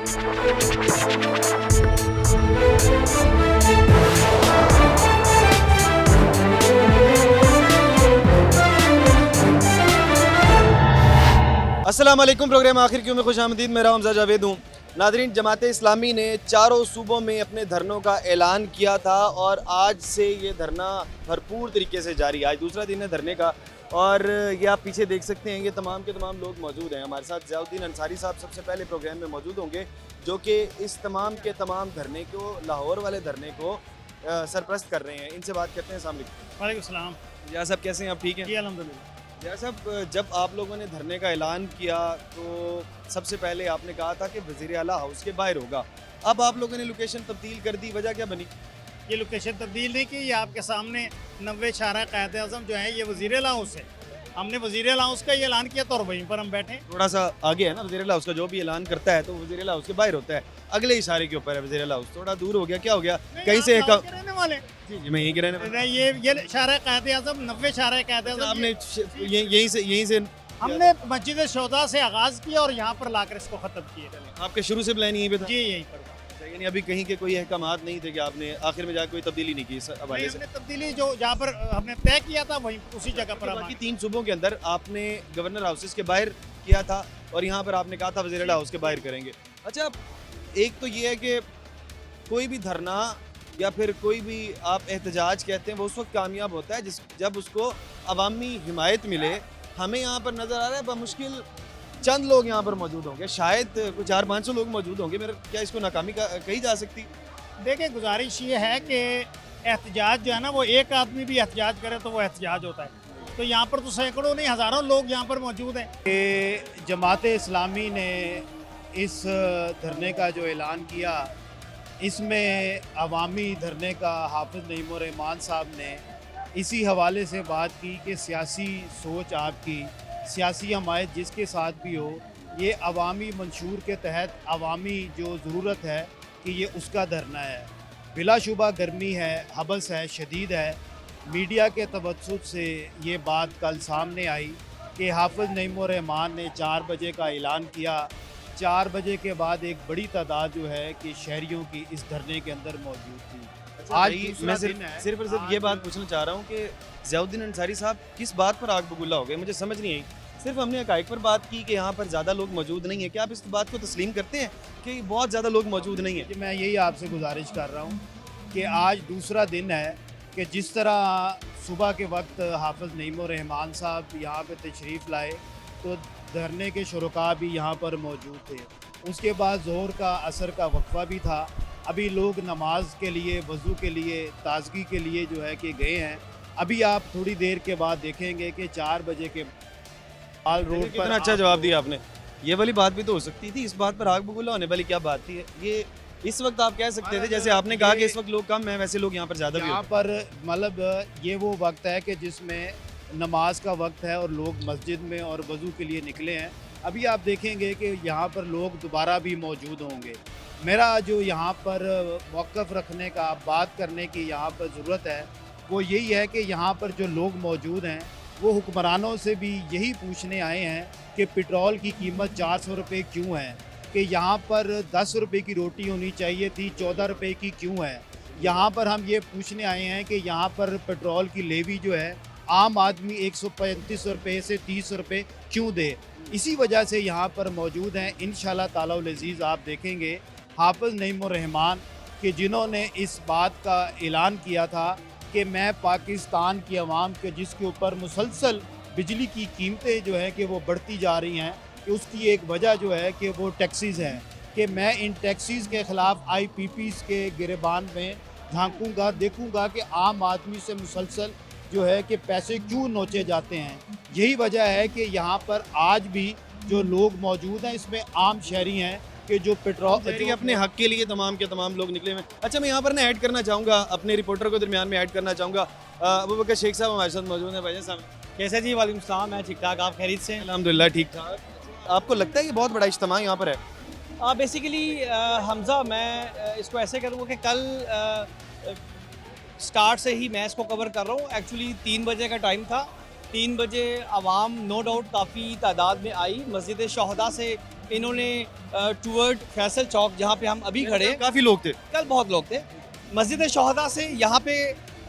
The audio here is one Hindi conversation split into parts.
अस्सलाम वालेकुम। प्रोग्राम आखिर क्यों में खुश आमदीद। मेरा हमजा जावेद हूँ। नादरीन, जमाते इस्लामी ने चारों सूबों में अपने धरनों का ऐलान किया था और आज से ये धरना भरपूर तरीके से जारी है। आज दूसरा दिन है धरने का और ये आप पीछे देख सकते हैं, ये तमाम के तमाम लोग मौजूद हैं। हमारे साथ ज़ियाउद्दीन अंसारी साहब सबसे पहले प्रोग्राम में मौजूद होंगे, जो कि इस तमाम के तमाम धरने को, लाहौर वाले धरने को सरपरस्त कर रहे हैं। इनसे बात करते हैं। अस्सलाम वालेकुम। वालेकुम सलाम। या साहब कैसे हैं आप? ठीक हैं जी अल्हम्दुलिल्लाह। साहब, जब आप लोगों ने धरने का ऐलान किया तो सबसे पहले आपने कहा था कि वज़ीर आला हाउस के बाहर होगा। अब आप लोगों ने लोकेशन तब्दील कर दी, वजह क्या बनी? ये लोकेशन तब्दील नहीं की, ये आपके सामने 90 शारा क़ायद आज़म जो है ये वज़ीर आला हाउस है। हमने वज़ीर आला हाउस का ये ऐलान किया तो और वहीं पर हम बैठे। थोड़ा सा आगे है ना वज़ीर आला हाउस का, जो भी ऐलान करता है तो वज़ीर आला हाउस के बाहर होता है, अगले इशारे के ऊपर है वज़ीर आला हाउस। थोड़ा दूर हो गया, क्या हो गया? कहीं से रहने वाले जी जी मैं यहीं के रहने वाला। ये शारा क़ायद आज़म 90 शारा क़ायद आज़म आपने यहीं से हमने मस्जिद शोदा से आगाज़ किया और यहाँ पर लाकर इसको ख़त्म किया। आपके शुरू से प्लान यहीं पे था? जी यहीं पर। यानी अभी कहीं के कोई अहकामात नहीं थे कि आपने आखिर में जाकर कोई तब्दीली नहीं की इस हवाले से? हमने तब्दीली जो जहाँ पर हमने तय किया था वहीं उसी जगह पर बाकी 3 सूबों के अंदर आपने गवर्नर हाउसेस के बाहर किया था और यहाँ पर आपने कहा था वज़ीर आला हाउस के बाहर करेंगे। अच्छा, एक तो ये है कि कोई भी धरना या फिर कोई भी आप एहतजाज कहते हैं वो उस वक्त कामयाब होता है जब उसको अवामी हिमायत मिले। हमें यहाँ पर नज़र आ रहा है बमुश्किल चंद लोग यहाँ पर मौजूद होंगे, शायद कुछ 400-500 लोग मौजूद होंगे। मेरा क्या इसको नाकामी कही जा सकती? देखिए, गुजारिश ये है कि एहतजाज जो है ना, वो एक आदमी भी एहतजाज करे तो वो एहतजाज होता है। तो यहाँ पर तो सैकड़ों नहीं हज़ारों लोग यहाँ पर मौजूद हैं। कि जमाते इस्लामी ने इस धरने का जो ऐलान किया, इसमें अवामी धरने का हाफिज़ नईमुर रहमान साहब ने इसी हवाले से बात की कि सियासी सोच आपकी, सियासी हमायत जिसके साथ भी हो, ये अवामी मंशूर के तहत अवामी जो ज़रूरत है कि ये उसका धरना है। बिलाशुबा गर्मी है, हबस है, शदीद है। मीडिया के तवज्जुह से ये बात कल सामने आई कि हाफिज़ नईमुर रहमान ने 4 बजे का ऐलान किया। 4 बजे के बाद एक बड़ी तादाद जो है कि शहरियों की इस धरने के अंदर मौजूद थी। आज मैं सिर्फ ये बात पूछना चाह रहा हूँ कि ज़ियाउद्दीन अंसारी साहब किस बात पर आग बबूला हो गए, मुझे समझ नहीं आई। सिर्फ हमने हक़ाइक़ पर बात की कि यहाँ पर ज़्यादा लोग मौजूद नहीं है। क्या आप इस बात को तस्लीम करते हैं कि बहुत ज़्यादा लोग मौजूद नहीं है? मैं यही आपसे गुजारिश कर रहा हूँ कि आज दूसरा दिन है कि जिस तरह सुबह के वक्त हाफिज़ नईमुर रहमान साहब यहाँ पे तशरीफ़ लाए तो धरने के शुरका भी यहाँ पर मौजूद थे। उसके बाद ज़ोहर का असर का वक्फ़ा भी था। अभी लोग नमाज के लिए, वज़ू के लिए, ताज़गी के लिए जो है कि गए हैं। अभी आप थोड़ी देर के बाद देखेंगे कि 4 बजे के आल रोड पर। कितना अच्छा जवाब दिया आपने। ये वाली बात भी तो हो सकती थी, इस बात पर आग बबूला होने वाली क्या बात थी? ये इस वक्त आप कह सकते थे, जैसे आपने कहा कि इस वक्त लोग कम हैं, वैसे लोग यहाँ पर ज़्यादा भी यहाँ पर मतलब ये वो वक्त है कि जिसमें नमाज का वक्त है और लोग मस्जिद में और वज़ू के लिए निकले हैं। अभी आप देखेंगे कि यहाँ पर लोग दोबारा भी मौजूद होंगे। मेरा जो यहाँ पर मौक़िफ़ रखने का, बात करने की यहाँ पर ज़रूरत है, वो यही है कि यहाँ पर जो लोग मौजूद हैं वो हुक्मरानों से भी यही पूछने आए हैं कि पेट्रोल की कीमत 400 रुपये क्यों है, कि यहाँ पर 10 रुपये की रोटी होनी चाहिए थी 14 रुपये की क्यों है। यहाँ पर हम ये पूछने आए हैं कि यहाँ पर पेट्रोल की लेवी जो है आम आदमी 135 रुपये से 30 रुपये क्यों दे। इसी वजह से यहाँ पर मौजूद हैं। इंशाअल्लाह ताला अज़ीज़ आप देखेंगे हाफिज़ नईमुर रहमान कि जिन्होंने इस बात का ऐलान किया था कि मैं पाकिस्तान की आवाम के जिसके ऊपर मुसलसल बिजली की कीमतें जो है कि वो बढ़ती जा रही हैं, कि उसकी एक वजह जो है कि वो टैक्सीज़ हैं, कि मैं इन टैक्सीज़ के ख़िलाफ़ IPPs के गिरबान में झांकूंगा, देखूंगा कि आम आदमी से मुसलसल जो है कि पैसे क्यों नोचे जाते हैं। यही वजह है कि यहाँ पर आज भी जो लोग मौजूद हैं इसमें आम शहरी हैं कि जो पेट्रोल अपने हक के लिए तमाम के तमाम लोग निकले हुए। अच्छा, मैं यहाँ पर ना ऐड करना चाहूँगा, अपने रिपोर्टर को दरमियान में ऐड करना चाहूँगा। अबू बकर शेख साहब हमारे साथ मौजूद हैं। भाई साहब कैसे जी? वालेकुम सलाम। मैं ठीक ठाक, आप खैरियत से? अल्हम्दुलिल्लाह ठीक ठाक। आपको लगता है कि बहुत बड़ा इज्तिमा यहाँ पर है? बेसिकली हमज़ा, मैं इसको ऐसे करूँगा कि कल स्टार्ट से ही मैं इसको कवर कर रहा हूँ। एक्चुअली 3 बजे का टाइम था। 3 बजे आवाम नो डाउट काफ़ी तादाद में आई। मस्जिद शोहदा से इन्होंने टूवर्ड फैसल चौक जहाँ पे हम अभी खड़े हैं, काफ़ी लोग थे। कल बहुत लोग थे, मस्जिद शोहदा से यहाँ पे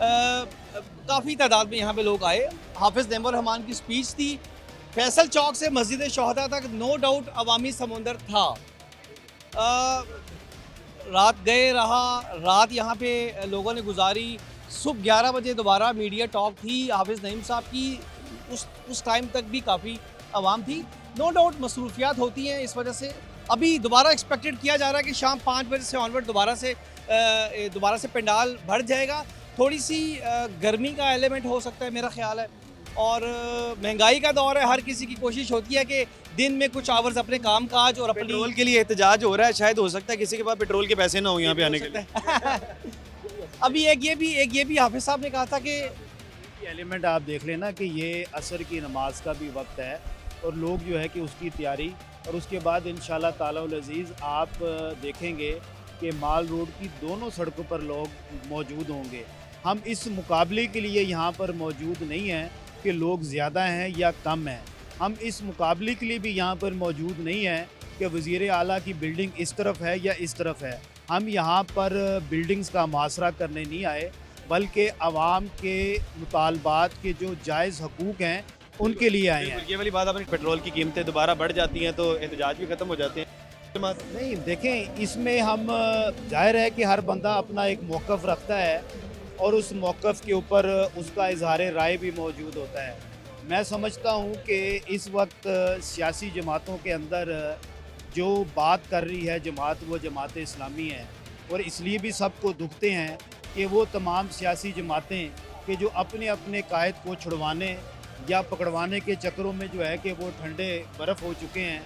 काफ़ी तादाद में यहाँ पे लोग आए। हाफिज़ नईमुर रहमान की स्पीच थी। फैसल चौक से मस्जिद शोहदा तक नो डाउट अवामी समंदर था। रात गए रहा, रात यहाँ पे लोगों ने गुजारी। सुबह 11 बजे दोबारा मीडिया टॉक थी हाफिज़ नईम साहब की, उस टाइम तक भी काफ़ी आवाम थी। नो डाउट मसरूफियात होती हैं, इस वजह से अभी दोबारा एक्सपेक्टेड किया जा रहा है कि शाम 5 बजे से ऑनवर्ड दोबारा से पंडाल भर जाएगा। थोड़ी सी गर्मी का एलिमेंट हो सकता है मेरा ख्याल है, और महंगाई का दौर है, हर किसी की कोशिश होती है कि दिन में कुछ आवर्स अपने काम काज और अपनी पेट्रोल के लिए एहतजाज हो रहा है, शायद हो सकता है किसी के पास पेट्रोल के पैसे ना हो यहाँ पे आने के लिए। अभी एक ये भी हाफिज साहब ने कहा था कि एलिमेंट आप देख लेना कि ये असर की नमाज का भी वक्त है और लोग जो है कि उसकी तैयारी, और उसके बाद इंशाल्लाह ताला उल अज़ीज़ आप देखेंगे कि माल रोड की दोनों सड़कों पर लोग मौजूद होंगे। हम इस मुकाबले के लिए यहाँ पर मौजूद नहीं हैं कि लोग ज़्यादा हैं या कम हैं। हम इस मुकाबले के लिए भी यहाँ पर मौजूद नहीं हैं कि वज़ीर आला की बिल्डिंग इस तरफ है या इस तरफ है। हम यहाँ पर बिल्डिंग्स का मुहासरा करने नहीं आए, बल्कि आवाम के मुतालबात के जो जायज़ हकूक़ हैं उनके लिए आए हैं। ये वाली बात आपने, पेट्रोल की कीमतें दोबारा बढ़ जाती हैं तो एहतजाज भी ख़त्म हो जाते हैं। नहीं देखें, इसमें हम जाहिर है कि हर बंदा अपना एक मौक़िफ़ रखता है और उस मौक़िफ़ के ऊपर उसका इज़हार राय भी मौजूद होता है। मैं समझता हूँ कि इस वक्त सियासी जमातों के अंदर जो बात कर रही है जमात, वो जमात इस्लामी है, और इसलिए भी सबको दुखते हैं कि वो तमाम सियासी जमातें कि जो अपने अपने कायद को छुड़वाने या पकड़वाने के चक्करों में जो है कि वो ठंडे बर्फ़ हो चुके हैं।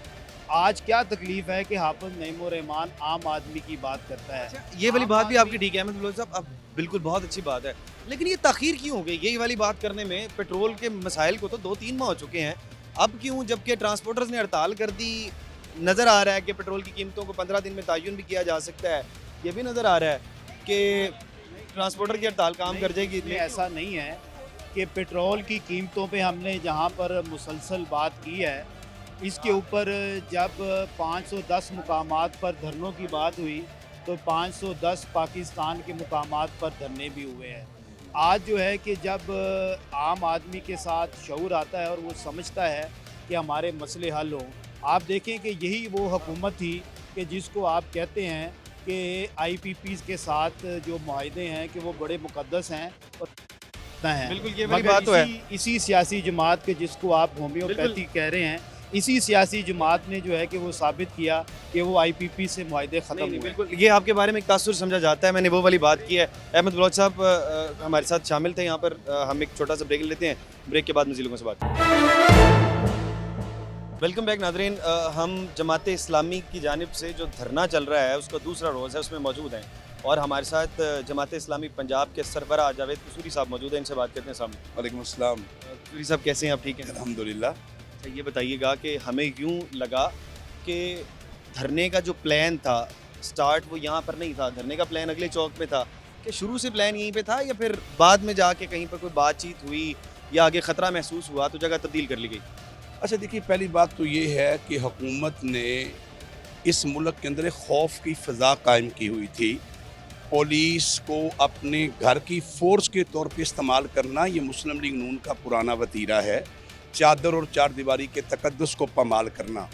आज क्या तकलीफ़ है कि हाफिज़ नईमुर रहमान आम आदमी की बात करता है। ये वाली बात भी आपकी ठीक है अहमद बलोच साहब, अब बिल्कुल बहुत अच्छी बात है, लेकिन ये ताख़ीर क्यों हो गई यही वाली बात करने में? पेट्रोल के मसाइल को तो 2-3 माह हो चुके हैं, अब क्यों, जबकि ट्रांसपोर्टर्स ने हड़ताल कर दी? नज़र आ रहा है कि पेट्रोल की कीमतों को 15 दिन में तयन भी किया जा सकता है, ये भी नज़र आ रहा है कि ट्रांसपोर्टर की हड़ताल काम कर जाएगी। इसमें ऐसा नहीं है कि पेट्रोल की कीमतों पे हमने जहाँ पर मुसलसल बात की है, इसके ऊपर जब 510 मुकामात पर धरनों की बात हुई तो 510 पाकिस्तान के मुकामात पर धरने भी हुए हैं। आज जो है कि जब आम आदमी के साथ शऊर आता है और वो समझता है कि हमारे मसले हल हों, आप देखें कि यही वो हुकूमत थी कि जिसको आप कहते हैं कि IPPs के साथ जो मुआहदे हैं कि वो बड़े मुक़द्दस हैं और हैं। बिल्कुल ये वाली मगर बात तो है। इसी सियासी जमात के जिसको आप होम्योपैथी कह रहे हैं, इसी सियासी जमात ने जो है कि वो साबित किया कि वो IPP से मुआहदे ख़त्म हुए। बिल्कुल ये आपके बारे में एक तासुर समझा जाता है, मैंने वो वाली बात की है। अहमद बलोच साहब हमारे साथ शामिल थे यहाँ पर, हम एक छोटा सा ब्रेक लेते हैं, ब्रेक के बाद मज़ीद लोगों से बात। वेलकम बैक नाज़रीन, हम जमात इस्लामी की जानिब से जो धरना चल रहा है उसका दूसरा रोज़ है, उसमें मौजूद हैं, और हमारे साथ जमात इस्लामी पंजाब के सरबराह जावेद कसूरी साहब मौजूद हैं, इनसे बात करते हैं सामने। वालेकुम अस्सलाम। कसूरी साहब कैसे हैं आप? ठीक हैं अल्हम्दुलिल्लाह। अच्छा ये बताइएगा कि हमें यूँ लगा कि धरने का जो प्लान था स्टार्ट वो यहाँ पर नहीं था, धरने का प्लान अगले चौक पे था, कि शुरू से प्लान यहीं पे था या फिर बाद में जाके कहीं पर कोई बातचीत हुई या आगे ख़तरा महसूस हुआ तो जगह तब्दील कर ली गई? अच्छा देखिए, पहली बात तो ये है कि हुकूमत ने इस मुल्क के अंदर एक खौफ की फ़ज़ा कायम की हुई थी। पुलिस को अपने घर की फ़ोर्स के तौर पे इस्तेमाल करना ये मुस्लिम लीग नून का पुराना वतीरा है। चादर और चार दीवारी के तकद्दुस को पामाल करना।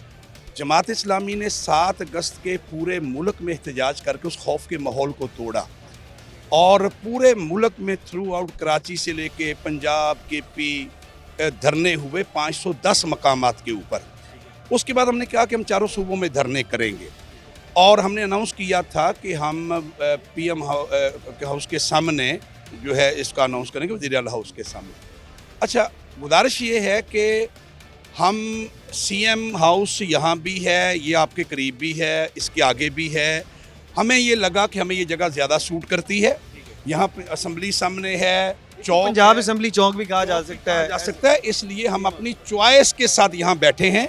जमात इस्लामी ने 7 अगस्त के पूरे मुल्क में एहतजाज करके उस खौफ के माहौल को तोड़ा, और पूरे मुल्क में थ्रू आउट कराची से लेके पंजाब KP धरने हुए 510 मकामात के ऊपर। उसके बाद हमने कहा कि हम चारों सूबों में धरने करेंगे, और हमने अनाउंस किया था कि हम PM हाउस के सामने जो है इसका अनाउंस करेंगे, वज़ीर आला हाउस के सामने। अच्छा, गुजारिश ये है कि हम CM हाउस यहाँ भी है, ये आपके करीब भी है, इसके आगे भी है। हमें ये लगा कि हमें ये जगह ज़्यादा सूट करती है। यहाँ पे असम्बली सामने है, चौक पंजाब है, असम्बली चौक भी कहा जा सकता है। इसलिए हम अपनी चॉइस के साथ यहाँ बैठे हैं,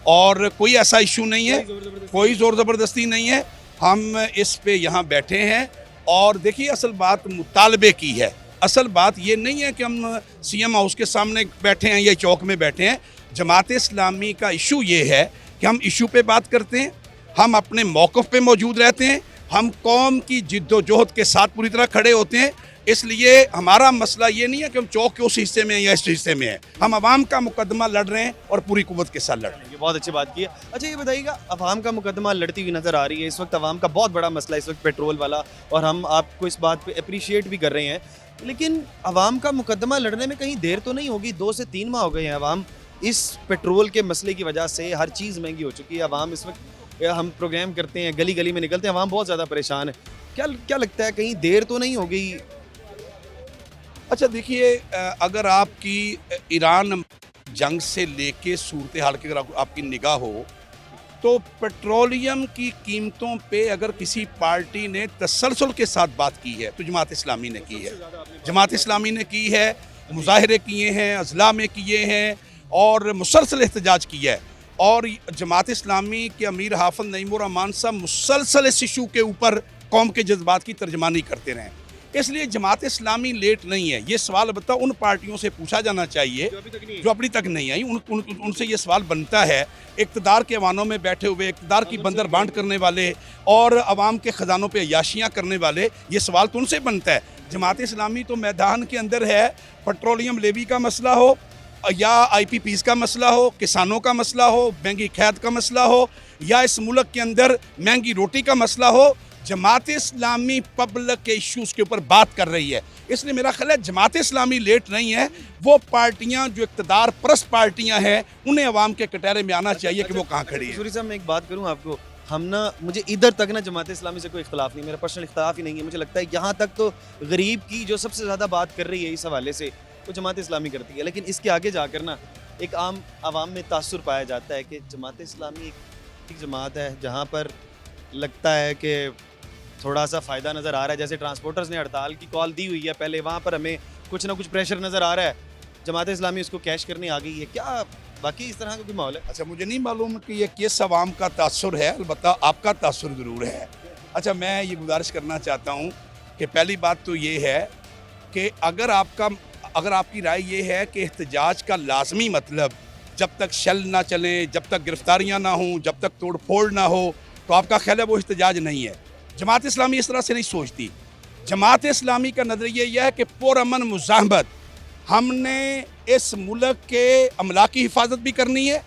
और कोई ऐसा इशू नहीं है, कोई ज़ोर ज़बरदस्ती नहीं है। हम इस पे यहाँ बैठे हैं, और देखिए असल बात मुतालबे की है। असल बात ये नहीं है कि हम CM हाउस के सामने बैठे हैं या चौक में बैठे हैं। जमात इस्लामी का इशू ये है कि हम इशू पे बात करते हैं, हम अपने मौक़िफ़ पे मौजूद रहते हैं, हम कौम की जिद्दोजहद के साथ पूरी तरह खड़े होते हैं। इसलिए हमारा मसला ये नहीं है कि हम चौक के उस हिस्से में हैं या इस हिस्से में हैं, हम आवाम का मुकदमा लड़ रहे हैं और पूरी कुव्वत के साथ लड़ रहे हैं। ये बहुत अच्छी बात की है। अच्छा ये बताइएगा, अवाम का मुकदमा लड़ती हुई नज़र आ रही है इस वक्त। अवाम का बहुत बड़ा मसला इस वक्त पेट्रोल वाला, और हम आपको इस बात पे अप्रिशिएट भी कर रहे हैं, लेकिन अवाम का मुकदमा लड़ने में कहीं देर तो नहीं होगी? 2 से 3 माह हो गए हैं अवाम इस पेट्रोल के मसले की वजह से, हर चीज़ महंगी हो चुकी है। अवाम इस वक्त, हम प्रोग्राम करते हैं, गली गली में निकलते हैं, अवाम बहुत ज़्यादा परेशान है। क्या लगता है, कहीं देर तो नहीं हो गई? अच्छा देखिए, अगर आपकी ईरान जंग से लेके सूरत हाल की अगर आपकी निगाह हो, तो पेट्रोलियम की कीमतों पे अगर किसी पार्टी ने तसलसल के साथ बात की है तो जमात इस्लामी ने की है। जमात इस्लामी ने की है, मुजाहरे किए हैं, अजला में किए हैं और मुसलसल एहतजाज किया है। और जमात इस्लामी के अमीर हाफिज नईमुर रहमान साहब मुसलसल इस इशू के ऊपर कौम के जज्बात की तर्जमानी करते रहे। इसलिए जमात इस्लामी लेट नहीं है। ये सवाल अलबत्ता उन पार्टियों से पूछा जाना चाहिए जो अभी तक नहीं आई। उनसे ये सवाल बनता है, इक़्तिदार के ऐवानों में बैठे हुए, इक़्तिदार की बंदर बांट करने वाले और आवाम के ख़जानों पे अय्याशियाँ करने वाले, ये सवाल तो उनसे बनता है। जमात इस्लामी तो मैदान के अंदर है, पेट्रोलियम लेवी का मसला हो या IPPs का मसला हो, किसानों का मसला हो, महंगी खैद का मसला हो, या इस मुल्क के अंदर महंगी रोटी का मसला हो, जमात इस्लामी पब्लिक के इश्यूज़ के ऊपर बात कर रही है। इसलिए मेरा ख्याल है जमात इस्लामी लेट नहीं है। वो पार्टियां जो इक़्तिदार परस्त पार्टियां हैं, उन्हें अवाम के कटहरे में आना चाहिए कि वो कहाँ खड़ी है। सूरी साहब, मैं एक बात करूं आपको, हम ना, मुझे इधर तक ना जमात इस्लामी से कोई इख्तलाफ नहीं, मेरा पर्सनल इख्तलाफ ही नहीं है। मुझे लगता है यहाँ तक तो गरीब की जो सबसे ज़्यादा बात कर रही है इस हवाले से, वो जमात इस्लामी करती है। लेकिन इसके आगे जाकर ना एक आम आवाम में तासुर पाया जाता है कि जमात इस्लामी एक जमात है जहाँ पर लगता है कि थोड़ा सा फ़ायदा नज़र आ रहा है। जैसे ट्रांसपोर्टर्स ने हड़ताल की कॉल दी हुई है पहले, वहाँ पर हमें कुछ ना कुछ प्रेशर नज़र आ रहा है, जमात इस्लामी उसको कैश करने आ गई है। क्या बाकी इस तरह का कोई माहौल है? अच्छा, मुझे नहीं मालूम कि ये किस अवाम का तासुर है, अलबत्ता आपका तासुर ज़रूर है। अच्छा, मैं ये गुजारिश करना चाहता हूँ कि पहली बात तो ये है कि अगर आपकी राय ये है कि एहतजाज का लाजमी मतलब जब तक शल ना चलें, जब तक गिरफ्तारियाँ ना हों, जब तक तोड़ फोड़ ना हो, तो आपका ख्याल है वो एहतजाज नहीं है। जमात इस्लामी इस तरह से नहीं सोचती। जमात इस्लामी का नज़रिया यह है कि पुरअमन मुज़ाहमत, हमने इस मुल्क के अमला की हिफाजत भी करनी है,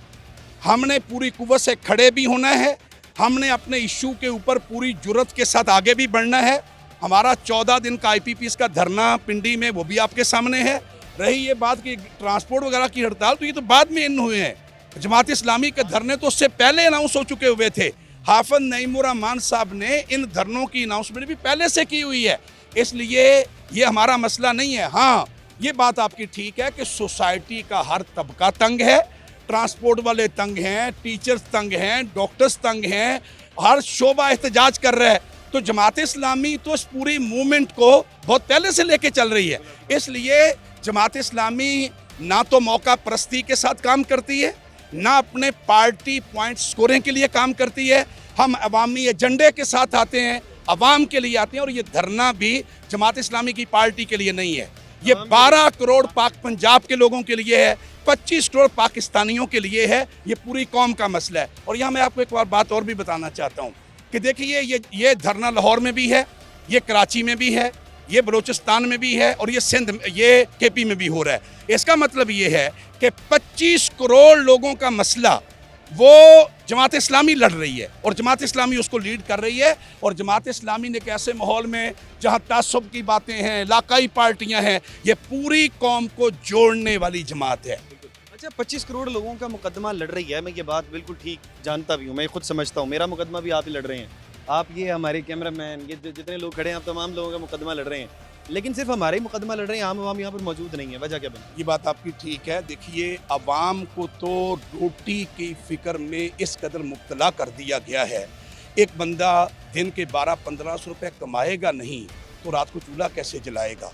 हमने पूरी कुव्वत से खड़े भी होना है, हमने अपने इशू के ऊपर पूरी जुर्रत के साथ आगे भी बढ़ना है। हमारा 14 दिन का IPPs का धरना पिंडी में, वो भी आपके सामने है। रही ये बात कि ट्रांसपोर्ट वगैरह की हड़ताल, तो ये तो बाद में इन हुए हैं। जमात इस्लामी के धरने तो उससे पहले अनाउंस हो चुके हुए थे। हाफिज नईमुर रहमान साहब ने इन धरनों की अनाउंसमेंट भी पहले से की हुई है। इसलिए ये हमारा मसला नहीं है। हाँ, ये बात आपकी ठीक है कि सोसाइटी का हर तबका तंग है, ट्रांसपोर्ट वाले तंग हैं, टीचर्स तंग हैं, डॉक्टर्स तंग हैं, हर शोबा एहतजाज कर रहा है। तो जमात इस्लामी तो इस पूरी मूवमेंट को बहुत पहले से लेके चल रही है। इसलिए जमात इस्लामी ना तो मौका परस्ती के साथ काम करती है, ना अपने पार्टी पॉइंट स्कोरिंग के लिए काम करती है। हम अवामी एजेंडे के साथ आते हैं, अवाम के लिए आते हैं। और ये धरना भी जमात इस्लामी की पार्टी के लिए नहीं है, ये 12 करोड़ पाक पंजाब के लोगों के लिए है, 25 करोड़ पाकिस्तानियों के लिए है। ये पूरी कौम का मसला है। और यहाँ मैं आपको एक बात और भी बताना चाहता हूँ कि देखिए, ये धरना लाहौर में भी है, ये कराची में भी है, ये बलूचिस्तान में भी है, और ये सिंध, ये KP में भी हो रहा है। इसका मतलब ये है कि 25 करोड़ लोगों का मसला वो जमात इस्लामी लड़ रही है और जमात इस्लामी उसको लीड कर रही है। और जमात इस्लामी ने एक ऐसे माहौल में जहाँ तासुब की बातें हैं, इलाकाई पार्टियाँ हैं, ये पूरी कौम को जोड़ने वाली जमात है। अच्छा, 25 करोड़ लोगों का मुकदमा लड़ रही है, मैं ये बात बिल्कुल ठीक जानता भी हूँ, मैं खुद समझता हूँ। मेरा मुकदमा भी आप ही लड़ रहे हैं, आप, ये हमारे कैमरामैन, ये जितने लोग खड़े हैं, आप तमाम लोगों का मुकदमा लड़ रहे हैं। लेकिन सिर्फ हमारे ही मुकदमा लड़ रहे हैं, आम आवाम यहाँ पर मौजूद नहीं है। वजह क्या बनी? ये बात आपकी ठीक है। देखिए, अवाम को तो रोटी की फ़िक्र में इस कदर मुब्तला कर दिया गया है। एक बंदा दिन के 1200-1500 रुपये कमाएगा नहीं तो रात को चूल्हा कैसे जलाएगा?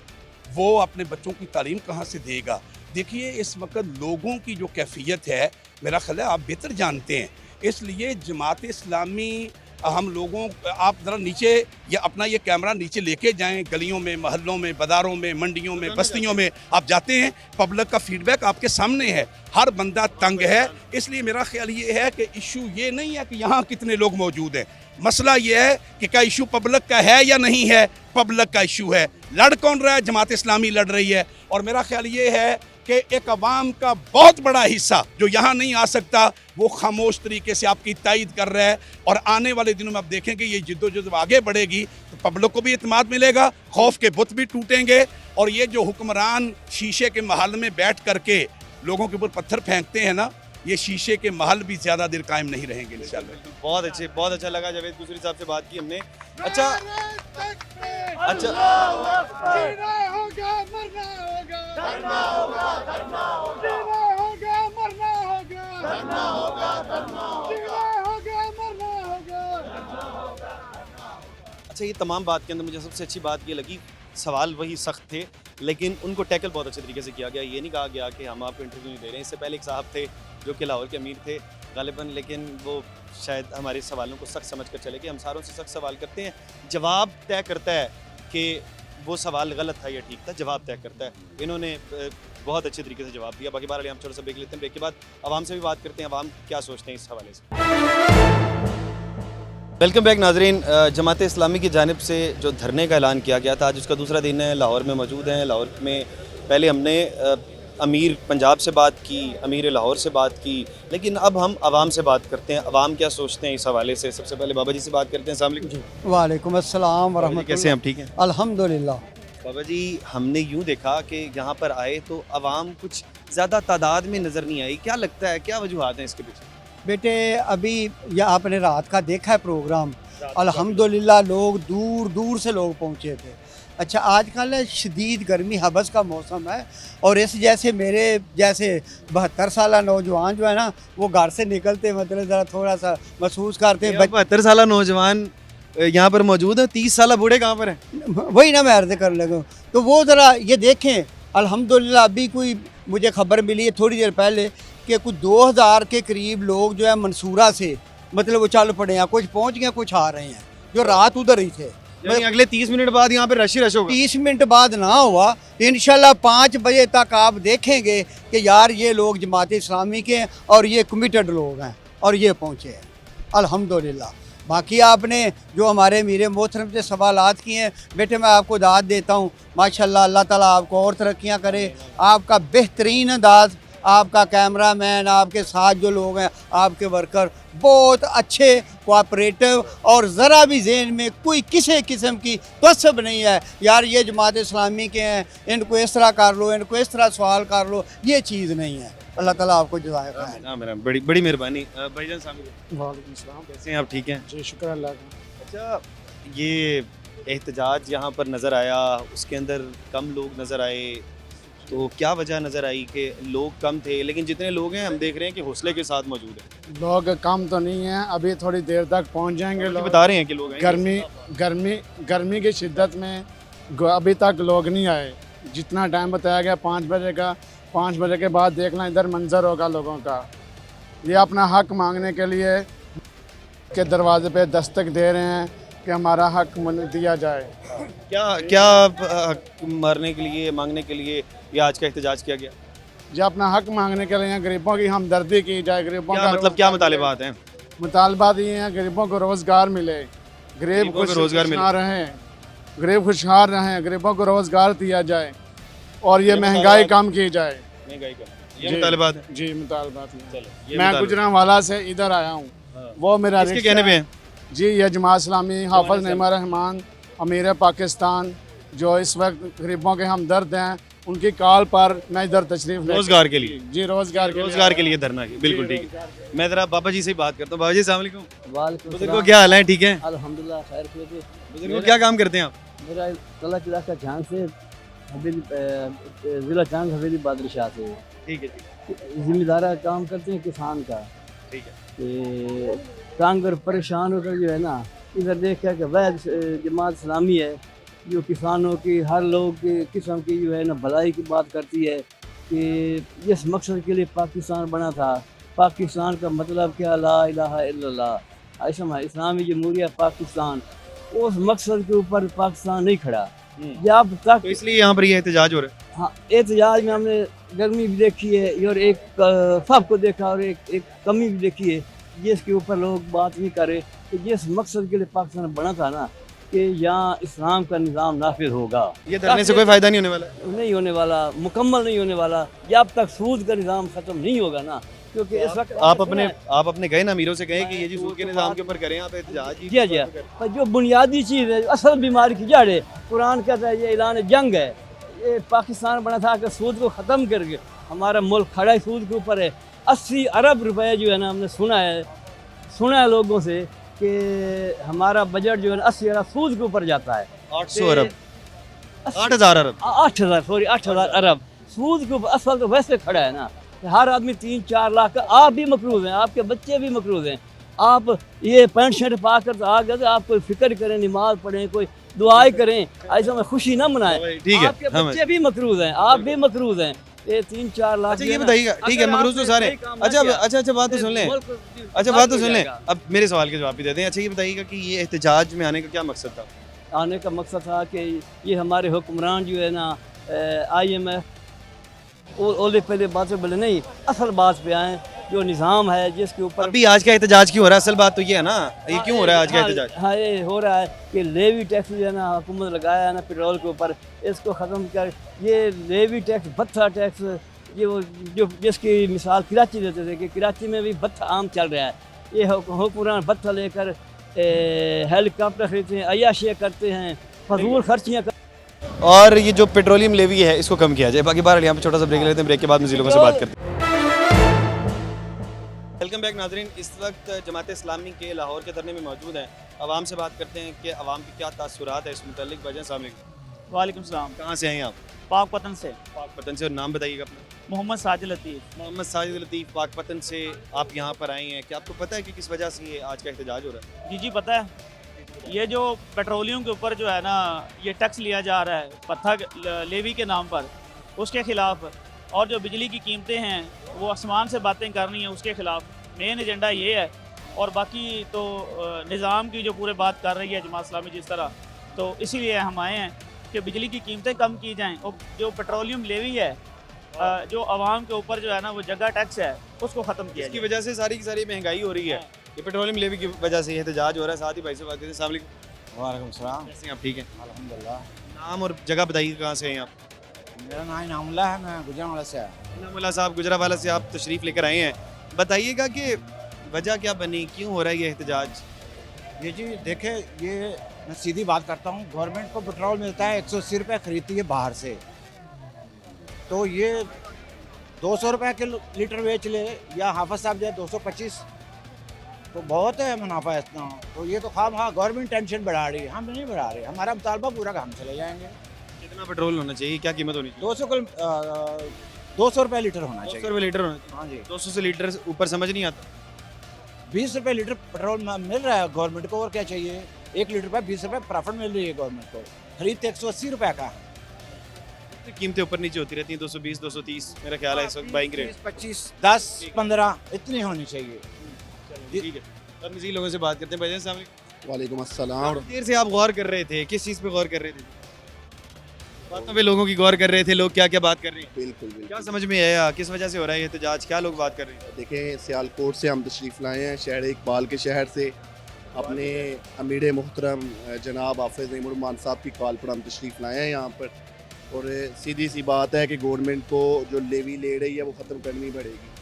वो अपने बच्चों की तालीम कहाँ से देगा? देखिए, इस वक्त लोगों की जो कैफियत है, मेरा ख्याल है आप बेहतर जानते हैं। इसलिए जमात इस्लामी हम लोगों, आप ज़रा नीचे ये कैमरा नीचे लेके जाएं, गलियों में, मोहल्लों में, बाज़ारों में, मंडियों में, बस्तियों में आप जाते हैं, पब्लिक का फीडबैक आपके सामने है, हर बंदा तंग है। इसलिए मेरा ख्याल ये है कि इशू ये नहीं है कि यहाँ कितने लोग मौजूद हैं, मसला ये है कि क्या इशू पब्लिक का है या नहीं है। पब्लिक का इशू है। लड़ कौन रहा है? जमात इस्लामी लड़ रही है। और मेरा ख्याल ये है कि एक अवाम का बहुत बड़ा हिस्सा जो यहाँ नहीं आ सकता, वो खामोश तरीके से आपकी तायद कर रहा है। और आने वाले दिनों में आप देखेंगे ये जिद्दोजहद आगे बढ़ेगी तो पब्लिक को भी इत्मीनान मिलेगा, खौफ के बुत भी टूटेंगे। और ये जो हुक्मरान शीशे के महल में बैठ करके लोगों के ऊपर पत्थर फेंकते हैं ना, ये शीशे के महल भी ज़्यादा देर कायम नहीं रहेंगे इंशाल्लाह। बहुत अच्छा लगा जावेद गुजरी साहब से बात की हमने। अच्छा अच्छा, ये तमाम बात के अंदर मुझे सबसे अच्छी बात ये लगी, सवाल वही सख्त थे लेकिन उनको टैकल बहुत अच्छे तरीके से किया गया। ये नहीं कहा गया कि हम आपको इंटरव्यू नहीं दे रहे हैं। इससे पहले एक साहब थे जो कि लाहौर के अमीर थे गालिबन, लेकिन वो शायद हमारे सवालों को सख्त समझ कर चले कि हम सारों से सख्त सवाल करते हैं, जवाब तय करता है कि वो सवाल गलत था या ठीक था, जवाब तय करता है। इन्होंने बहुत अच्छे तरीके से जवाब दिया। बाकी बार हम छोटा सा ब्रेक लेते हैं, ब्रेक के बाद आवाम से भी बात करते हैं, आवाम क्या सोचते हैं इस हवाले से। वेलकम बैक नाजरीन। जमात इस्लामी की जानिब से जो धरने का ऐलान किया गया था, आज उसका दूसरा दिन है। लाहौर में मौजूद हैं। लाहौर में पहले हमने अमीर पंजाब से बात की, अमीर लाहौर से बात की, लेकिन अब हम आवाम से बात करते हैं। आवाम क्या सोचते हैं इस हवाले से। सबसे पहले बाबा जी से बात करते हैं। अस्सलाम वालेकुम। वालेकुम अस्सलाम व रहमतुल्लाह। कैसे हैं आप? ठीक हैं अल्हम्दुलिल्लाह। बाबा जी, हमने यूँ देखा कि यहाँ पर आए तो आवाम कुछ ज़्यादा तादाद में नज़र नहीं आई, क्या लगता है क्या वजूहात हैं इसके पीछे? बेटे अभी यह आपने रात का देखा है प्रोग्राम, अल्हम्दुलिल्लाह लोग दूर दूर से लोग पहुँचे थे। अच्छा, आजकल शदीद गर्मी हबस का मौसम है और इस जैसे मेरे जैसे 72 साल नौजवान जो है ना, वो घर से निकलते मतलब ज़रा थोड़ा सा महसूस करते हैं। 72 साल नौजवान यहाँ पर मौजूद है, 30 साल बूढ़े कहाँ पर हैं? वही ना मैं अर्ज़ कर लगा, तो वो ज़रा ये देखें। अल्हम्दुलिल्लाह अभी कोई मुझे खबर मिली है थोड़ी देर पहले कि कुछ 2000 के करीब लोग जो है मंसूरा से मतलब वो चल पड़े हैं, कुछ पहुँच गए, कुछ आ रहे हैं, जो रात उधर ही थे। यानी अगले 30 मिनट बाद यहाँ पे रश ही रश होगा। 30 मिनट बाद ना हुआ तो इंशाल्लाह 5 बजे तक आप देखेंगे कि यार ये लोग जमात इस्लामी के हैं और ये कमिटेड लोग हैं और ये पहुँचे हैं अल्हम्दुलिल्लाह। बाकी आपने जो हमारे मीरे मोहतरम से सवालात किए हैं, बेटे मैं आपको दाद देता हूँ माशाल्लाह। अल्लाह ताला आपको और तरक्कियाँ करे। आपका बेहतरीन अंदाज़, आपका कैमरामैन, आपके साथ जो लोग हैं, आपके वर्कर बहुत अच्छे, कोऑपरेटिव और ज़रा भी ज़हन में कोई किसी किस्म की तसब नहीं है यार ये जमात इस्लामी के हैं, इनको इस तरह कर लो, इनको इस तरह सवाल कर लो, ये चीज़ नहीं है। अल्लाह ताला आपको जज़ाए खैर। हाँ मेरा बड़ी बड़ी मेहरबानी। भाईजान साहब वालेकुम सलाम। कैसे हैं आप? ठीक हैं जी, शुक्र अल्लाह का। अच्छा, ये एहतजाज यहाँ पर नज़र आया, उसके अंदर कम लोग नज़र आए, तो क्या वजह नज़र आई कि लोग कम थे लेकिन जितने लोग हैं हम देख रहे हैं कि हौसले के साथ मौजूद हैं? लोग कम तो नहीं हैं, अभी थोड़ी देर तक पहुंच जाएंगे लोग। बता रहे हैं कि लोग हैं। गर्मी की शिद्दत में अभी तक लोग नहीं आए। जितना टाइम बताया गया 5 बजे का, 5 बजे के बाद देखना इधर मंजर होगा लोगों का। ये अपना हक मांगने के लिए के दरवाजे पे दस्तक दे रहे हैं कि हमारा हक दिया जाए। क्या मारने के लिए, मांगने के लिए ये आज का एहतजाज किया गया? जो अपना हक मांगने के लिए गरीबों की हमदर्दी की जाए। गरीबों का मतलब क्या मुतालिबात हैं? मुतालबात ये हैं गरीबों को रोज़गार मिले, गरीब खुशहाल रहें, गरीब खुशहाल रहें, गरीबों को रोज़गार दिया जाए और ये महंगाई कम की जाए। महंगाई कम, ये मुतालिबात हैं? जी मुतालबात हैं। चलो, मैं गुजरांवाला से इधर आया हूँ। वो मेरा किसके कहने पे हैं? जी ये जमात इस्लामी हाफिज नईमा रहमान अमीर पाकिस्तान जो इस वक्त गरीबों के हमदर्द हैं, उनकी कॉल पर मैं इधर तशरीफ रोज़गार के लिए। जी रोज़गार के लिए धरना की, बिल्कुल ठीक है। मैं ज़रा बाबा जी से बात करता हूँ। बाबा जी अस्सलाम वालेकुम। वालेकुम बुजुर्गों क्या हाल है? ठीक है अल्हम्दुलिल्लाह खैर से। बुजुर्गों क्या काम करते हैं आप? मेरा कला इलाका झांग से हवेली ज़िला झांग हवेली बादल शाह से। ठीक है, ठीक जिम्मेदारा काम करते हैं किसान का। ठीक है। तंग और परेशान होकर जो है ना, इधर देखा कि वह जमात इस्लामी है जो किसानों की, हर लोग की किस्म की जो है ना भलाई की बात करती है कि जिस मकसद के लिए पाकिस्तान बना था, पाकिस्तान का मतलब क्या, ला इलाहा इल्लल्लाह, ऐसा इस्लामी जमहूरिया पाकिस्तान, उस मकसद के ऊपर पाकिस्तान नहीं खड़ा जब तक। तो इसलिए यहाँ पर ये एहतजाज हो रहा है। हाँ, एहतजाज में हमने गर्मी भी देखी है और एक सब को देखा और एक कमी भी देखी है, जिसके ऊपर लोग बात नहीं करे कि जिस मकसद के लिए पाकिस्तान बना था ना कि यहाँ इस्लाम का निज़ाम नाफिज होगा। ये धरने से कोई फायदा नहीं होने वाला है। नहीं होने वाला, मुकम्मल नहीं होने वाला जब तक सूद का निज़ाम ख़त्म नहीं होगा ना, क्योंकि इस वक्त आप अपने गए ना अमीरों से कहे कि ये जी सूद के निज़ाम के ऊपर करें आप एहतजाज। जी जी, पर जो बुनियादी चीज़ है, असल बीमारी की जड़ है, कुरान कहता है ये ऐलान जंग है। ये पाकिस्तान बना था कि सूद को ख़त्म करके हमारा मुल्क खड़ा ही सूद के ऊपर है। 80 अरब रुपए जो है ना, हमने सुना है लोगों से कि हमारा बजट जो है ना 80 अरब सूद के ऊपर जाता है। 800 अरब 8000 अरब 8,000 अरब सूद के ऊपर। असल तो वैसे खड़ा है ना, हर आदमी 3-4 लाख का। आप भी मकरूज हैं, आपके बच्चे भी मकरूज हैं। आप ये पैंट शर्ट पा कर तो आ गए, आप कोई फिक्र करें, नमाज पढ़ें, कोई दुआएं करें, ऐसा में खुशी ना मनाएं। ठीक है, आपके बच्चे भी मकरूज हैं, आप भी मकरूज हैं। ये 3-4 लाख। अच्छा ये बताइएगा, ठीक है मकरूज तो सारे। अच्छा बात तो सुन लें। अच्छा बात तो सुन लें, अब मेरे सवाल के जवाब भी देते हैं। अच्छा ये बताइएगा कि ये एहतजाज में आने का क्या मकसद था? आने का मकसद था कि ये हमारे हुक्मरान जो है ना, IMF ओले पहले बातें बोले नहीं, असल बात पे आए जो निज़ाम है जिसके ऊपर। अभी आज का एहतजाज क्यों हो रहा है? असल बात तो ये है ना, ये क्यों हो रहा है आज का एहतजाज? हाँ, ये हो रहा है कि लेवी टैक्स जो है ना हुकूमत लगाया है ना पेट्रोल के ऊपर, इसको ख़त्म कर। ये लेवी टैक्स, भत्ता टैक्स, ये वो जो जिसकी मिसाल कराची देते थे कि कराची में भी भत्ता आम चल रहा है। ये हुक्मरान भत्ता लेकर हेलीकॉप्टर खरीदते हैं, अय्याशियाँ करते हैं, फजूल खर्चियाँ। और ये जो पेट्रोलियम लेवी है इसको कम किया जाए। बाकी बार यहाँ पे छोटा सा ब्रेक लेते हैं, ब्रेक के बाद मज़ीद लोगों से बात करते हैं। वेलकम बैक नाज़रीन, इस वक्त जमात इस्लामी के लाहौर के धरने में मौजूद हैं। आवाम से बात करते हैं कि आवाम की क्या तासुरात है इस मुतल्लिक। वजह सामने वालेकुम सलाम। कहाँ से हैं आप? पाकपतन से। पाकपतन से। और नाम बताइएगा अपना? मोहम्मद साजिद लतीफ़। मोहम्मद साजिद लतीफ़, पाकपतन से आप यहाँ पर आए हैं। क्या आपको पता है कि किस वजह से ये आज का एहतजाज हो रहा है? जी पता है। ये जो पेट्रोलियम के ऊपर जो है ना ये टैक्स लिया जा रहा है पत्थर लेवी के नाम पर, उसके ख़िलाफ़। और जो बिजली की कीमतें हैं वो आसमान से बातें करनी है, उसके ख़िलाफ़ मेन एजेंडा ये है। और बाकी तो निज़ाम की जो पूरे बात कर रही है जमात इस्लामी जिस तरह, तो इसीलिए हम आए हैं कि बिजली की कीमतें कम की जाएँ। और जो पेट्रोलियम लेवी है, जो आवाम के ऊपर जो है ना वो जगह टैक्स है, उसको ख़त्म किया इसकी जाए। वजह से सारी की सारी महंगाई हो रही है। ये पेट्रोलियम लेवी की वजह से एहतजाज हो रहा है। साथ ही भाई से बात करते हैं। अस्सलाम वालेकुम। वालेकुम सलाम। कैसे हैं आप? ठीक है अल्हम्दुलिल्लाह। नाम और जगह बताइए, कहाँ से हैं आप? मेरा नाम इनामुल्लाह है, मैं गुजरांवाला से आया। इनामुल्लाह साहब गुजरावाला से आप तशरीफ़ लेकर आए हैं। बताइएगा कि वजह क्या बनी, क्यों हो रहा है ये एहतजाज? ये जी देखे, ये मैं सीधी बात करता हूँ, गवर्नमेंट को पेट्रोल मिलता है 180 रुपये खरीदती है बाहर से, तो ये 200 रुपये के लीटर बेच ले या हाफिज साहब जाए 225, तो बहुत है मुनाफा इतना। तो ये तो खाम हाँ गवर्नमेंट टेंशन बढ़ा रही है, हम नहीं बढ़ा रहे। हमारा मुतालबा पूरा हम चले जाएंगे। कितना पेट्रोल होना चाहिए, क्या कीमत होनी चाहिए? 200 रुपये लीटर होना 200 चाहिए। रुपये लीटर होना चाहिए। हाँ जी, 200 से लीटर से ऊपर समझ नहीं आता। 20 रुपये लीटर पेट्रोल मिल रहा है गवर्नमेंट को, और क्या चाहिए। 1 लीटर पर 20 रुपये प्रॉफिट मिल रही है गवर्नमेंट को, खरीद 180 रुपये का। कीमतें ऊपर नीचे होती रहती हैं, 220 230 मेरा ख्याल है इस वक्त बाइंग रेट। 25 10 15 इतनी होनी चाहिए। ठीक है, अब मज़ीद लोगों से बात करते हैं। भाईजान साहब वालेकुम अस्सलाम। देर से आप गौर कर रहे थे, किस चीज़ पे गौर कर रहे थे? बातों पे लोगों की गौर कर रहे थे, लोग क्या क्या बात कर रहे हैं? बिल्कुल क्या बिल्कुल। समझ में आया, किस वजह से हो रहा है ये एहतजाज, क्या लोग बात कर रहे हैं? देखें, सियालकोट से हम तशरीफ़ लाए हैं, शहर इकबाल के शहर से। अपने अमीर मोहतरम जनाब हाफिज़ नईमुर साहब की कॉल पर हम तशरीफ़ लाए हैं यहाँ पर। और सीधी सी बात है कि गवर्नमेंट को जो लेवी ले रही है वो ख़त्म करनी पड़ेगी।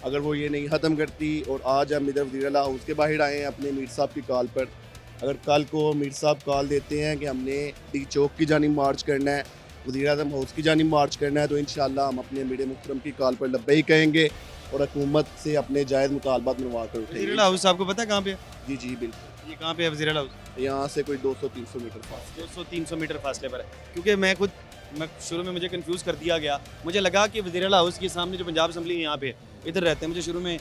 अगर वो ये नहीं ख़त्म करती, और आज हम इधर वज़ीर आला हाउस के बाहर आए हैं अपने मीर साहब की कॉल पर, अगर कल को मीर साहब कॉल देते हैं कि हमने डी चौक की जानिब मार्च करना है, वज़ीर आज़म हाउस की जानिब मार्च करना है, तो इंशाअल्लाह हम अपने अमीर मोहतरम की कॉल पर लब्बैक कहेंगे और हुकूमत से अपने जायज़ मुतालबात मनवा कर वज़ीर उठेंगे। आला हाउस आपको पता है कहाँ पे है? जी जी बिल्कुल, ये कहाँ पे है वज़ीर आला हाउस? यहाँ से कोई 200-300 मीटर पास। 200-300 मीटर फासले पर है। क्योंकि मैं शुरू में मुझे कंफ्यूज कर दिया गया, मुझे लगा कि वज़ीर आला हाउस के सामने जो पंजाब असम्बली यहाँ पे इधर रहते हैं, मुझे शुरू में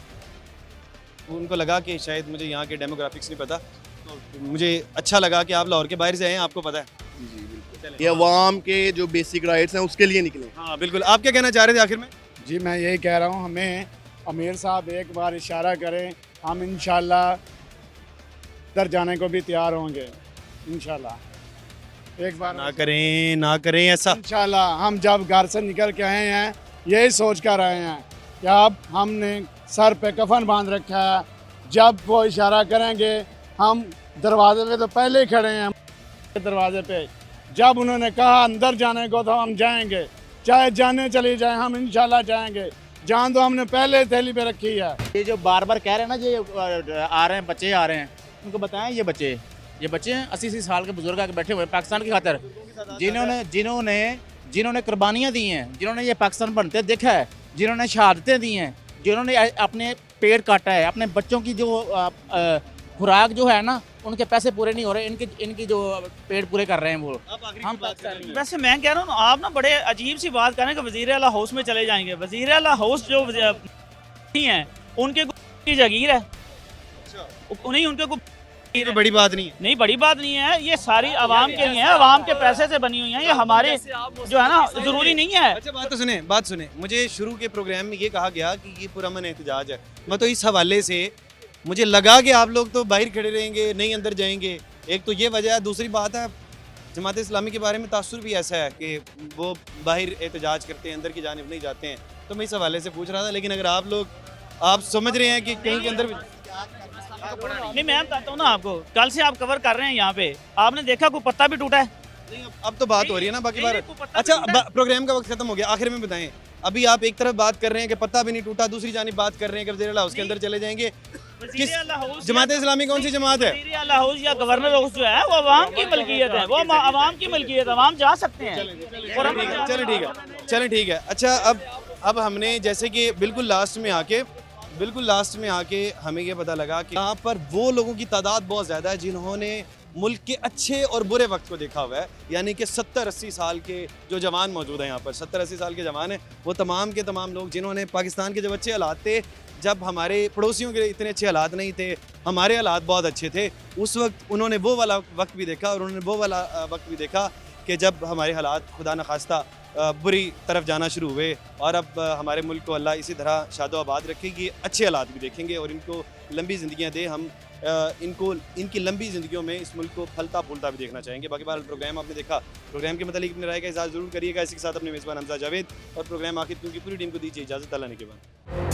उनको लगा कि शायद मुझे यहाँ के डेमोग्राफिक्स नहीं पता, तो मुझे अच्छा लगा कि आप लाहौर के बाहर से आए हैं, आपको पता है। जी जी बिल्कुल, ये अवाम के जो बेसिक राइट्स हैं उसके लिए निकले। हाँ बिल्कुल, आप क्या कहना चाह रहे थे आखिर में? जी मैं यही कह रहा हूँ, हमें अमीर साहब एक बार इशारा करें, हम इंशाल्लाह उधर जाने को भी तैयार होंगे इंशाल्लाह। एक बार ना करें ऐसा। इंशाल्लाह हम जब घर से निकल के आए हैं यही सोच कर आए हैं कि अब हमने सर पे कफन बांध रखा है, जब वो इशारा करेंगे हम दरवाजे पे तो पहले ही खड़े हैं दरवाजे पे, जब उन्होंने कहा अंदर जाने को तो हम जाएंगे, चाहे जाने चली जाए हम इंशाल्लाह जाएंगे, जान तो हमने पहले थैली पे रखी है। ये जो बार बार कह रहे हैं ना, ये आ रहे हैं बच्चे आ रहे हैं, उनको बताएं ये बच्चे हैं 80 साल के बुजुर्ग आके बैठे हुए हैं पाकिस्तान की खातिर, जिन्होंने कुर्बानियाँ दी हैं, जिन्होंने ये पाकिस्तान बनते देखा है, जिन्होंने शहादतें दी हैं, जिन्होंने अपने पेट काटा है, अपने बच्चों की जो खुराक जो है ना उनके पैसे पूरे नहीं हो रहे, इनकी जो पेट पूरे कर रहे हैं वो हम पाकिस्तानी। वैसे मैं कह रहा हूँ आप ना बड़े अजीब सी बात कर रहे हैं कि वज़ीर आला हाउस में चले जाएंगे। वज़ीर आला हाउस जो हैं उनके की जागीर है, नहीं उनके ये बड़ी बात नहीं है। नहीं बड़ी बात नहीं है, ये सारी आवाम के लिए है, आवाम के पैसे से बनी हुई है, ये हमारे जो है ना जरूरी नहीं है। अच्छा बात सुने, मुझे शुरू के प्रोग्राम में ये कहा गया कि ये पुरअमन एहतजाज है, मैं तो इस हवाले से मुझे लगा कि आप लोग तो बाहर खड़े रहेंगे, नहीं अंदर जाएंगे। एक तो ये वजह है, दूसरी बात है जमात इस्लामी के बारे में तासुर भी ऐसा है कि वो बाहर एहतजाज करते हैं, अंदर की जानिब नहीं जाते हैं, तो मैं इस हवाले से पूछ रहा था। लेकिन अगर आप समझ रहे हैं कि कहीं के अंदर नहीं, मैं बताता हूँ ना आपको, कल से आप कवर कर रहे हैं यहाँ पे, आपने देखा कोई पत्ता भी टूटा है? नहीं, अब तो बात हो रही है ना बाकी बार। कोई पत्ता अच्छा भी टूटा है? प्रोग्राम का वक्त खत्म हो गया, आखिर में बताएं, अभी आप एक तरफ बात कर रहे हैं कि पत्ता भी नहीं टूटा, दूसरी जानिब बात कर रहे हैं कि वज़ीर आला हाउस के अंदर चले जाएंगे। किस जमात इस्लामी कौन सी जमात है? वज़ीर आला हाउस या गवर्नर हाउस जो है वो आवाम की मलकियत है, वो आवाम की मलकियत, आवाम जा सकते हैं। चलें ठीक है। अच्छा अब हमने जैसे कि बिल्कुल लास्ट में आके हमें ये पता लगा कि यहाँ पर वो लोगों की तादाद बहुत ज़्यादा है जिन्होंने मुल्क के अच्छे और बुरे वक्त को देखा हुआ है, यानी कि 70-80 साल के जो जवान मौजूद हैं यहाँ पर, 70-80 साल के जवान हैं, वो तमाम के तमाम लोग जिन्होंने पाकिस्तान के जब अच्छे हालात थे, जब हमारे पड़ोसियों के इतने अच्छे हालात नहीं थे, हमारे हालात बहुत अच्छे थे, उस वक्त उन्होंने वो वाला वक्त भी देखा और उन्होंने वो वाला वक्त भी देखा कि जब हमारे हालात खुदा न खास्ता बुरी तरफ जाना शुरू हुए। और अब हमारे मुल्क को अल्लाह इसी तरह शादो आबाद रखेगी, अच्छे हालात भी देखेंगे और इनको लंबी ज़िंदगियाँ दे। हम इनकी लंबी ज़िंदगियों में इस मुल्क को फलता फूलता भी देखना चाहेंगे। बाकी बार प्रोग्राम आपने देखा, प्रोग्राम के मतलब अपनी राय का इजाज़ ज़रूर करिएगा। इसी के साथ अपने मेज़बान हमजा जावेद और प्रोग्राम आखिर क्योंकि पूरी टीम को दीजिए इजाज़त, अल्लाह ने के बाद।